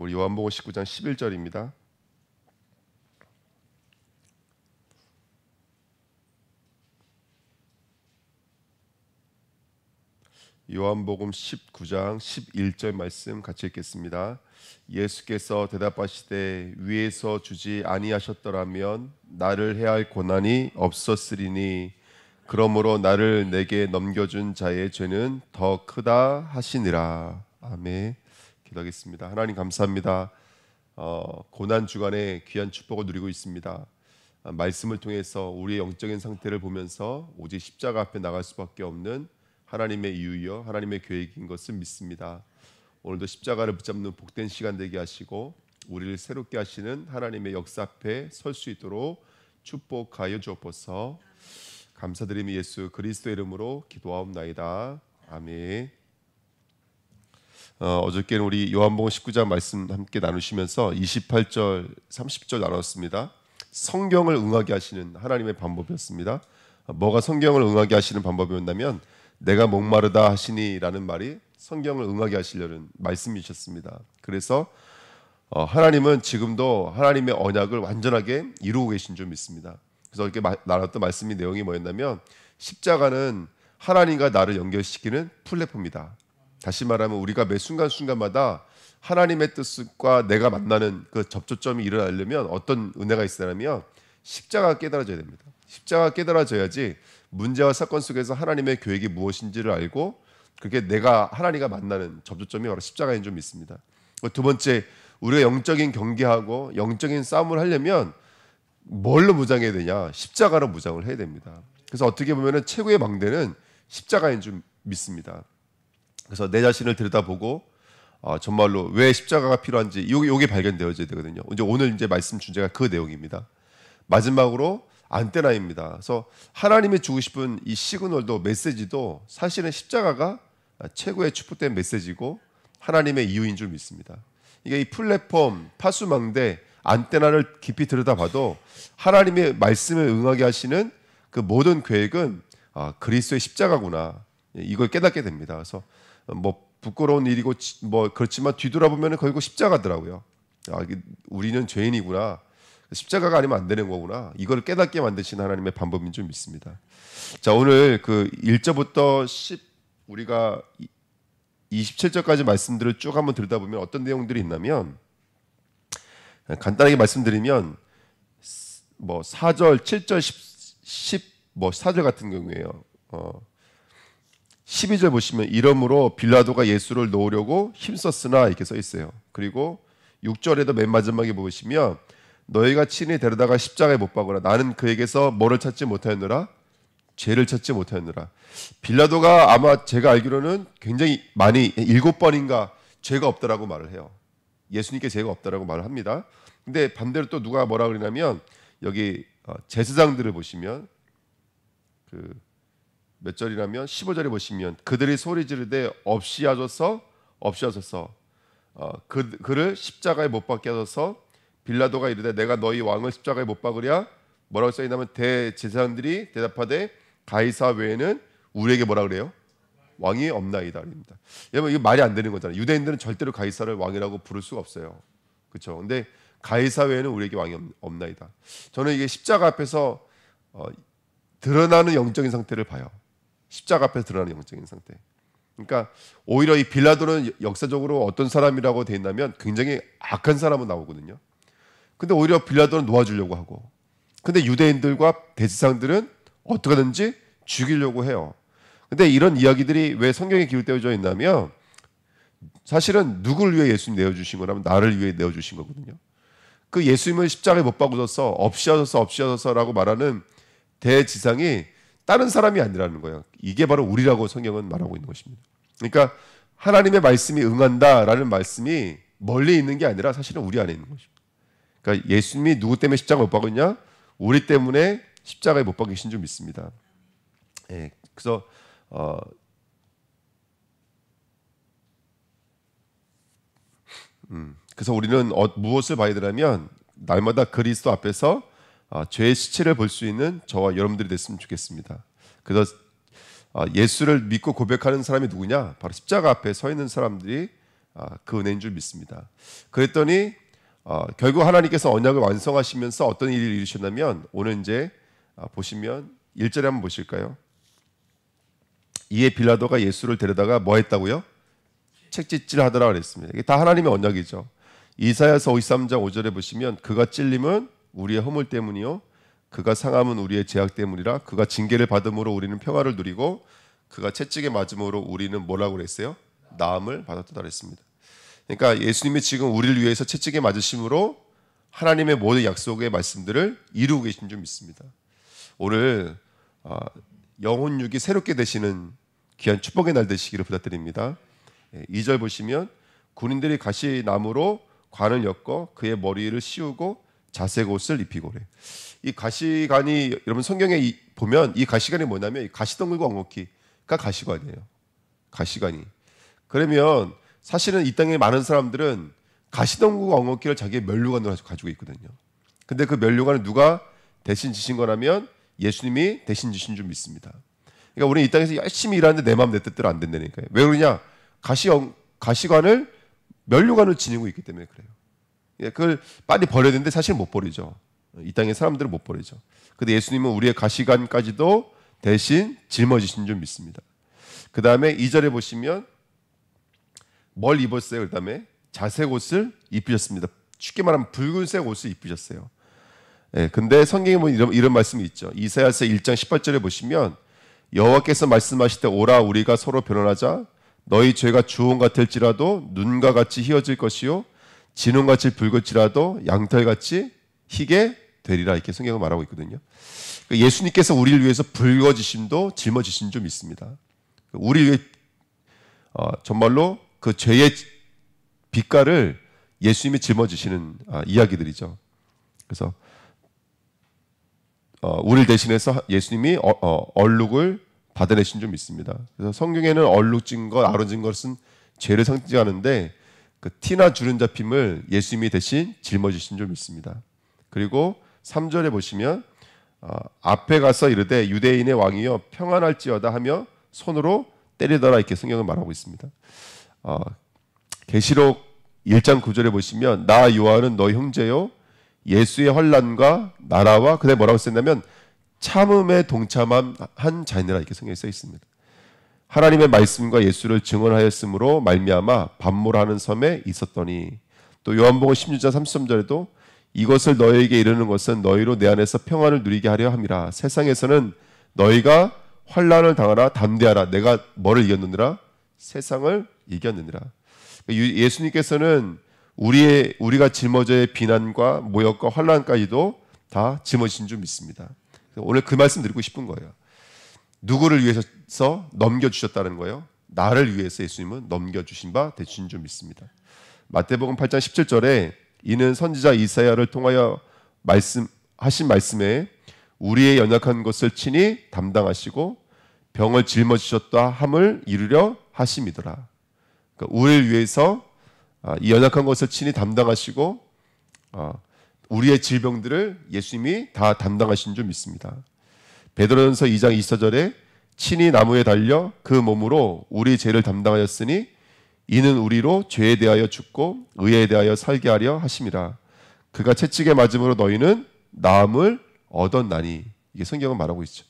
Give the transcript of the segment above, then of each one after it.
우리 요한복음 19장 11절입니다. 요한복음 19장 11절 말씀 같이 읽겠습니다. 예수께서 대답하시되 위에서 주지 아니하셨더라면 나를 해할 고난이 없었으리니 그러므로 나를 내게 넘겨준 자의 죄는 더 크다 하시니라. 아멘. 기도하겠습니다. 하나님 감사합니다. 고난 주간에 귀한 축복을 누리고 있습니다. 말씀을 통해서 우리의 영적인 상태를 보면서 오직 십자가 앞에 나갈 수밖에 없는 하나님의 이유여 하나님의 계획인 것을 믿습니다. 오늘도 십자가를 붙잡는 복된 시간 되게 하시고 우리를 새롭게 하시는 하나님의 역사 앞에 설 수 있도록 축복하여 주옵소서. 감사드리며 예수 그리스도의 이름으로 기도하옵나이다. 아멘. 어저께는 우리 요한복음 19장 말씀 함께 나누시면서 28절 30절 나눴습니다. 성경을 응하게 하시는 하나님의 방법이었습니다. 뭐가 성경을 응하게 하시는 방법이었냐면 내가 목마르다 하시니라는 말이 성경을 응하게 하시려는 말씀이셨습니다. 그래서 하나님은 지금도 하나님의 언약을 완전하게 이루고 계신 줄 믿습니다. 그래서 이렇게 나눴던 말씀의 내용이 뭐였냐면 십자가는 하나님과 나를 연결시키는 플랫폼이다. 다시 말하면 우리가 매 순간순간마다 하나님의 뜻과 내가 만나는 그 접촉점이 일어나려면 어떤 은혜가 있으냐면 십자가가 깨달아져야 됩니다. 십자가가 깨달아져야지 문제와 사건 속에서 하나님의 계획이 무엇인지를 알고 그게 내가 하나님과 만나는 접촉점이 바로 십자가인 줄 믿습니다. 두 번째, 우리가 영적인 경계하고 영적인 싸움을 하려면 뭘로 무장해야 되냐? 십자가로 무장을 해야 됩니다. 그래서 어떻게 보면 최고의 망대는 십자가인 줄 믿습니다. 그래서 내 자신을 들여다보고 정말로 왜 십자가가 필요한지 요게 발견되어져야 되거든요. 오늘 말씀 주제가 그 내용입니다. 마지막으로 안테나입니다. 그래서 하나님이 주고 싶은 이 시그널도 메시지도 사실은 십자가가 최고의 축복된 메시지고 하나님의 이유인 줄 믿습니다. 이게 이 플랫폼, 파수망대, 안테나를 깊이 들여다봐도 하나님의 말씀을 응하게 하시는 그 모든 계획은 그리스도의 십자가구나. 이걸 깨닫게 됩니다. 그래서 뭐 부끄러운 일이고 뭐 그렇지만 뒤돌아보면 결국 십자가더라고요. 우리는 죄인이구나. 십자가가 아니면 안 되는 거구나. 이걸 깨닫게 만드신 하나님의 방법인 줄 믿습니다. 자, 오늘 그 1절부터 우리가 27절까지 말씀들을 쭉 한번 들여다보면 어떤 내용들이 있냐면 간단하게 말씀드리면 뭐 4절, 7절, 10 뭐 4절 같은 경우에요. 12절 보시면 이러므로 빌라도가 예수를 놓으려고 힘썼으나 이렇게 써 있어요. 그리고 6절에도 맨 마지막에 보시면 너희가 친히 데려다가 십자가에 못 박으라. 나는 그에게서 뭐를 찾지 못하였느라? 죄를 찾지 못하였느라. 빌라도가 아마 제가 알기로는 굉장히 많이 7번인가 죄가 없다라고 말을 해요. 예수님께 죄가 없다라고 말을 합니다. 근데 반대로 또 누가 뭐라 그러냐면 여기 제사장들을 보시면 그 몇 절이라면 15절에 보시면 그들이 소리 지르되 없이 하소서 그를 십자가에 못 박게 하소서. 빌라도가 이르되 내가 너희 왕을 십자가에 못 박으랴. 뭐라고 써있냐면 대제사장들이 대답하되 가이사 외에는 우리에게 뭐라 그래요? 왕이 없나이다. 그럽니다. 여러분 이게 말이 안 되는 거잖아요. 유대인들은 절대로 가이사를 왕이라고 부를 수가 없어요. 그렇죠? 근데 가이사 외에는 우리에게 왕이 없나이다. 저는 이게 십자가 앞에서 드러나는 영적인 상태를 봐요. 십자가 앞에서 드러나는 영적인 상태. 그러니까 오히려 이 빌라도는 역사적으로 어떤 사람이라고 돼 있냐면 굉장히 악한 사람은 나오거든요. 근데 오히려 빌라도는 놓아주려고 하고, 근데 유대인들과 대제사장들은 어떻게든지 죽이려고 해요. 근데 이런 이야기들이 왜 성경에 기록되어져 있냐면 사실은 누구를 위해 예수님 내어주신 거라면 나를 위해 내어주신 거거든요. 그 예수님을 십자가에 못 박으셔서 없이 하셔서라고 말하는 대지상이 다른 사람이 아니라는 거예요. 이게 바로 우리라고 성경은 말하고 있는 것입니다. 그러니까 하나님의 말씀이 응한다라는 말씀이 멀리 있는 게 아니라 사실은 우리 안에 있는 것입니다. 그러니까 예수님이 누구 때문에 십자가에 못 박았냐? 우리 때문에 십자가에 못 박히신 줄 믿습니다. 예, 그래서 그래서 우리는 무엇을 봐야 되냐면 날마다 그리스도 앞에서 죄의 시체를 볼 수 있는 저와 여러분들이 됐으면 좋겠습니다. 그래서 예수를 믿고 고백하는 사람이 누구냐? 바로 십자가 앞에 서 있는 사람들이 그 은혜인 줄 믿습니다. 그랬더니 결국 하나님께서 언약을 완성하시면서 어떤 일을 이루셨냐면 오늘 이제 보시면 1절에 한번 보실까요? 이에 빌라도가 예수를 데려다가 뭐 했다고요? 책짓질하더라 그랬습니다. 이게 다 하나님의 언약이죠. 이사야서 53장 5절에 보시면 그가 찔림은 우리의 허물 때문이요 그가 상함은 우리의 죄악 때문이라 그가 징계를 받음으로 우리는 평화를 누리고 그가 채찍에 맞음으로 우리는 뭐라고 그랬어요? 나음을 받았다 그랬습니다. 그러니까 예수님이 지금 우리를 위해서 채찍에 맞으심으로 하나님의 모든 약속의 말씀들을 이루고 계신 줄 믿습니다. 오늘 영혼육이 새롭게 되시는 귀한 축복의 날 되시기를 부탁드립니다. 2절 보시면 군인들이 가시나무로 관을 엮어 그의 머리를 씌우고 자색 옷을 입히고래. 이 가시관이 여러분 성경에 보면 이 가시관이 뭐냐면 가시덩굴과 엉겅퀴가 가시관이에요. 가시관이. 그러면 사실은 이 땅에 많은 사람들은 가시덩굴과 엉겅퀴를 자기의 면류관으로 가지고 있거든요. 근데 그 면류관을 누가 대신 지신 거라면 예수님이 대신 지신 줄 믿습니다. 그러니까 우리는 이 땅에서 열심히 일하는데 내 마음 내 뜻대로 안 된다니까요. 왜 그러냐? 가시관을 면류관으로 지니고 있기 때문에 그래요. 그걸 빨리 버려야 되는데 사실 못 버리죠. 이 땅의 사람들은 못 버리죠. 근데 예수님은 우리의 가시관까지도 대신 짊어지신 줄 믿습니다. 그 다음에 2절에 보시면 뭘 입었어요? 그 다음에 자색 옷을 입으셨습니다. 쉽게 말하면 붉은색 옷을 입으셨어요. 근데 성경에 보면 이런 말씀이 있죠. 이사야서 1장 18절에 보시면 여호와께서 말씀하실 때 오라 우리가 서로 변론하자 너희 죄가 주홍 같을지라도 눈과 같이 희어질 것이요 진홍같이 붉을지라도 양털같이 희게 되리라 이렇게 성경은 말하고 있거든요. 예수님께서 우리를 위해서 붉어지심도 짊어지신 줄 믿습니다. 우리 위해 정말로 그 죄의 빛깔을 예수님이 짊어지시는 이야기들이죠. 그래서 우리를 대신해서 예수님이 얼룩을 받아내신 줄 믿습니다. 그래서 성경에는 얼룩진 것, 아른진 것은 죄를 상징하는데 그 티나 주름 잡힘을 예수님이 대신 짊어지신 줄 믿습니다. 그리고 3절에 보시면 앞에 가서 이르되 유대인의 왕이여 평안할지어다 하며 손으로 때리더라 이렇게 성경은 말하고 있습니다. 계시록 1장 9절에 보시면 나 요한은 너희 형제요 예수의 환난과 나라와 그다음에 뭐라고 썼냐면 참음에 동참한 자이니라 이렇게 성경에 써 있습니다. 하나님의 말씀과 예수를 증언하였으므로 말미암아 반모라는 섬에 있었더니 또 요한복음 16장 33절에도 이것을 너희에게 이르는 것은 너희로 내 안에서 평안을 누리게 하려 함이라. 세상에서는 너희가 환난을 당하라 담대하라. 내가 뭐를 이겼느니라? 세상을 이겼느니라. 예수님께서는 우리가 짊어져야 비난과 모욕과 환난까지도 다 짊어지신 줄 믿습니다. 오늘 그 말씀 드리고 싶은 거예요. 누구를 위해서 넘겨주셨다는 거예요? 나를 위해서 예수님은 넘겨주신 바 되신 줄 믿습니다. 마태복음 8장 17절에 이는 선지자 이사야를 통하여 하신 말씀에 우리의 연약한 것을 친히 담당하시고 병을 짊어지셨다 함을 이루려 하심이더라. 그러니까 우리를 위해서 이 연약한 것을 친히 담당하시고 우리의 질병들을 예수님이 다 담당하신 줄 믿습니다. 베드로전서 2장 24절에 친히 나무에 달려 그 몸으로 우리 죄를 담당하였으니 이는 우리로 죄에 대하여 죽고 의에 대하여 살게 하려 하심이라. 그가 채찍에 맞음으로 너희는 나음을 얻었나니. 이게 성경은 말하고 있죠.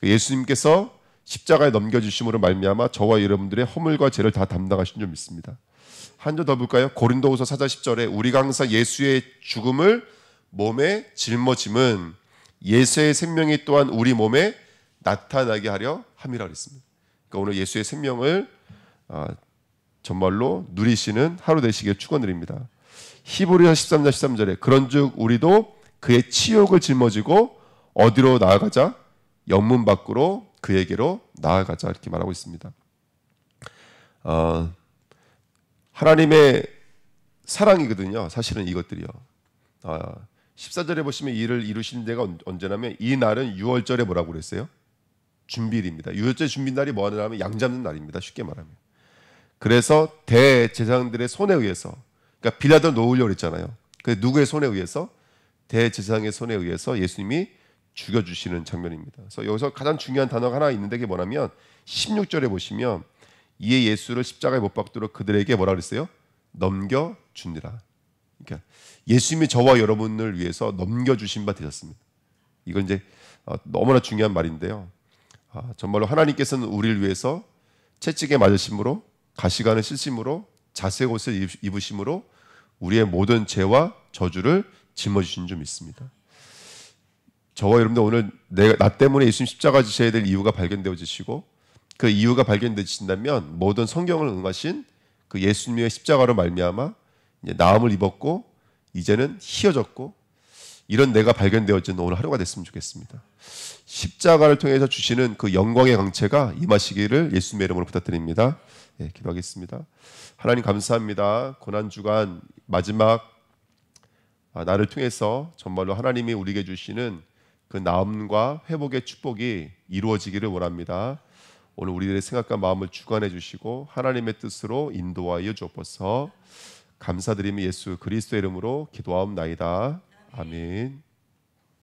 예수님께서 십자가에 넘겨주심으로 말미암아 저와 여러분들의 허물과 죄를 다 담당하신 줄 믿습니다. 한 절 더 볼까요? 고린도후서 4장 10절에 우리가 항상 예수의 죽음을 몸에 짊어짐은 예수의 생명이 또한 우리 몸에 나타나게 하려 함이라 그랬습니다. 그러니까 오늘 예수의 생명을 정말로 누리시는 하루 되시길 축원드립니다. 히브리서 13장 13절에 그런즉 우리도 그의 치욕을 짊어지고 어디로 나아가자? 영문 밖으로 그에게로 나아가자 이렇게 말하고 있습니다. 하나님의 사랑이거든요. 사실은 이것들이요. 14절에 보시면 이를 이루신 데가 언제냐면 이 날은 6월절에 뭐라고 그랬어요? 준비일입니다. 6월절 준비날이 뭐냐면 양 잡는 날입니다. 쉽게 말하면. 그래서 대제사장들의 손에 의해서 그러니까 빌라도를 놓으려고 그랬잖아요. 그 누구의 손에 의해서? 대제사장의 손에 의해서 예수님이 죽여주시는 장면입니다. 그래서 여기서 가장 중요한 단어가 하나 있는데 그게 뭐냐면 16절에 보시면 이에 예수를 십자가에 못 박도록 그들에게 뭐라 그랬어요? 넘겨주니라. 그러니까 예수님이 저와 여러분을 위해서 넘겨주신 바 되셨습니다. 이건 이제 너무나 중요한 말인데요. 정말로 하나님께서는 우리를 위해서 채찍에 맞으심으로 가시관을 쓰심으로 자색 옷을 입으심으로 우리의 모든 죄와 저주를 짊어지신 줄 믿습니다. 저와 여러분들 오늘 나 때문에 예수님 십자가 지셔야 될 이유가 발견되어지시고 그 이유가 발견되신다면 모든 성경을 응하신 그 예수님의 십자가로 말미암아 이제 나음을 입었고 이제는 희어졌고 이런 내가 발견되어지는 오늘 하루가 됐으면 좋겠습니다. 십자가를 통해서 주시는 그 영광의 강체가 임하시기를 예수님의 이름으로 부탁드립니다. 예, 기도하겠습니다. 하나님 감사합니다. 고난주간 마지막 나를 통해서 정말로 하나님이 우리에게 주시는 그 나음과 회복의 축복이 이루어지기를 원합니다. 오늘 우리들의 생각과 마음을 주관해 주시고 하나님의 뜻으로 인도하여 주옵소서. 감사드리며 예수 그리스도의 이름으로 기도하옵나이다. 아멘.